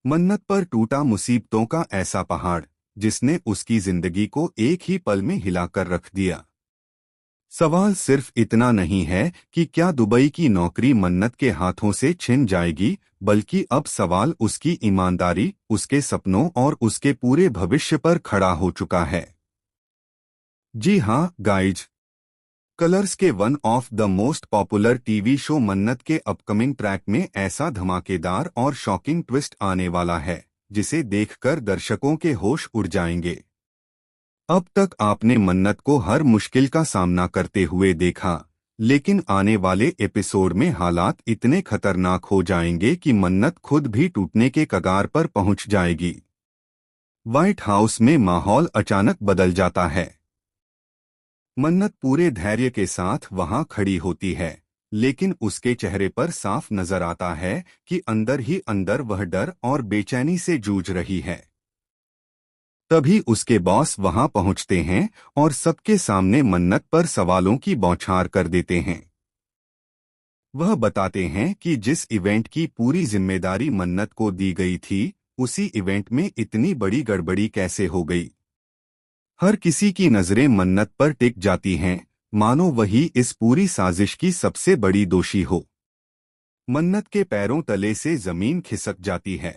मन्नत पर टूटा मुसीबतों का ऐसा पहाड़ जिसने उसकी जिंदगी को एक ही पल में हिलाकर रख दिया। सवाल सिर्फ इतना नहीं है कि क्या दुबई की नौकरी मन्नत के हाथों से छिन जाएगी, बल्कि अब सवाल उसकी ईमानदारी, उसके सपनों और उसके पूरे भविष्य पर खड़ा हो चुका है। जी हाँ गाइज, कलर्स के one of the most popular TV show मन्नत के अपकमिंग ट्रैक में ऐसा धमाकेदार और शॉकिंग ट्विस्ट आने वाला है जिसे देखकर दर्शकों के होश उड़ जाएंगे। अब तक आपने मन्नत को हर मुश्किल का सामना करते हुए देखा, लेकिन आने वाले एपिसोड में हालात इतने खतरनाक हो जाएंगे कि मन्नत खुद भी टूटने के कगार पर पहुंच जाएगी। व्हाइट हाउस में माहौल अचानक बदल जाता है। मन्नत पूरे धैर्य के साथ वहां खड़ी होती है, लेकिन उसके चेहरे पर साफ नजर आता है कि अंदर ही अंदर वह डर और बेचैनी से जूझ रही है। तभी उसके बॉस वहां पहुंचते हैं और सबके सामने मन्नत पर सवालों की बौछार कर देते हैं। वह बताते हैं कि जिस इवेंट की पूरी जिम्मेदारी मन्नत को दी गई थी, उसी इवेंट में इतनी बड़ी गड़बड़ी कैसे हो गई। हर किसी की नजरें मन्नत पर टिक जाती हैं, मानो वही इस पूरी साजिश की सबसे बड़ी दोषी हो। मन्नत के पैरों तले से जमीन खिसक जाती है।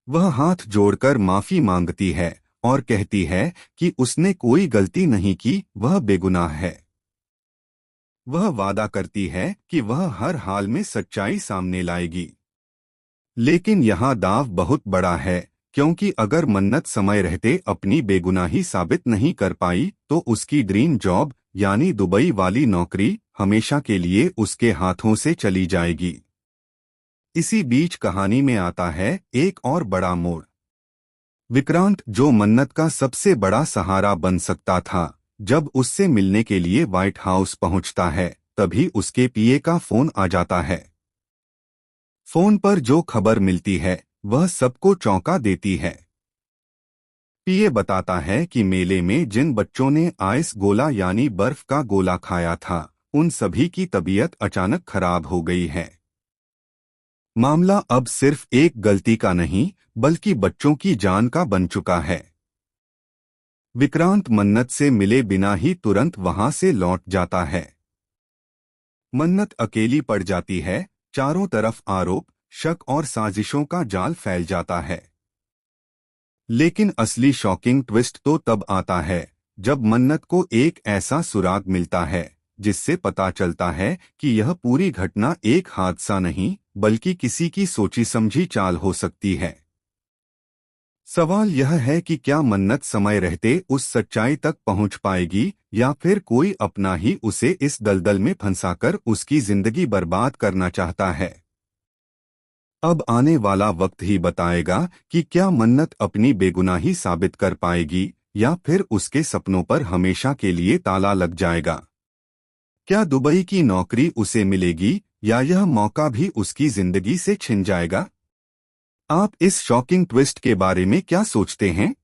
वह हाथ जोड़कर माफी मांगती है और कहती है कि उसने कोई गलती नहीं की, वह बेगुनाह है। वह वादा करती है कि वह हर हाल में सच्चाई सामने लाएगी। लेकिन यहाँ दांव बहुत बड़ा है, क्योंकि अगर मन्नत समय रहते अपनी बेगुनाही साबित नहीं कर पाई तो उसकी ड्रीम जॉब यानी दुबई वाली नौकरी हमेशा के लिए उसके हाथों से चली जाएगी। इसी बीच कहानी में आता है एक और बड़ा मोड़। विक्रांत, जो मन्नत का सबसे बड़ा सहारा बन सकता था, जब उससे मिलने के लिए व्हाइट हाउस पहुंचता है, तभी उसके पीए का फोन आ जाता है। फोन पर जो खबर मिलती है वह सबको चौंका देती है। पीए बताता है कि मेले में जिन बच्चों ने आइस गोला यानी बर्फ का गोला खाया था, उन सभी की तबीयत अचानक खराब हो गई है। मामला अब सिर्फ एक गलती का नहीं, बल्कि बच्चों की जान का बन चुका है। विक्रांत मन्नत से मिले बिना ही तुरंत वहां से लौट जाता है। मन्नत अकेली पड़ जाती है। चारों तरफ आरोप, शक और साजिशों का जाल फैल जाता है। लेकिन असली शॉकिंग ट्विस्ट तो तब आता है जब मन्नत को एक ऐसा सुराग मिलता है जिससे पता चलता है कि यह पूरी घटना एक हादसा नहीं, बल्कि किसी की सोची समझी चाल हो सकती है। सवाल यह है कि क्या मन्नत समय रहते उस सच्चाई तक पहुंच पाएगी, या फिर कोई अपना ही उसे इस दलदल में फंसाकर उसकी जिंदगी बर्बाद करना चाहता है। अब आने वाला वक्त ही बताएगा कि क्या मन्नत अपनी बेगुनाही साबित कर पाएगी, या फिर उसके सपनों पर हमेशा के लिए ताला लग जाएगा। क्या दुबई की नौकरी उसे मिलेगी, या यह मौका भी उसकी जिंदगी से छिन जाएगा। आप इस शॉकिंग ट्विस्ट के बारे में क्या सोचते हैं?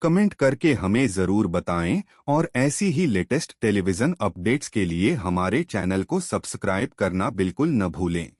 कमेंट करके हमें जरूर बताएं, और ऐसी ही लेटेस्ट टेलीविजन अपडेट्स के लिए हमारे चैनल को सब्सक्राइब करना बिल्कुल न भूलें।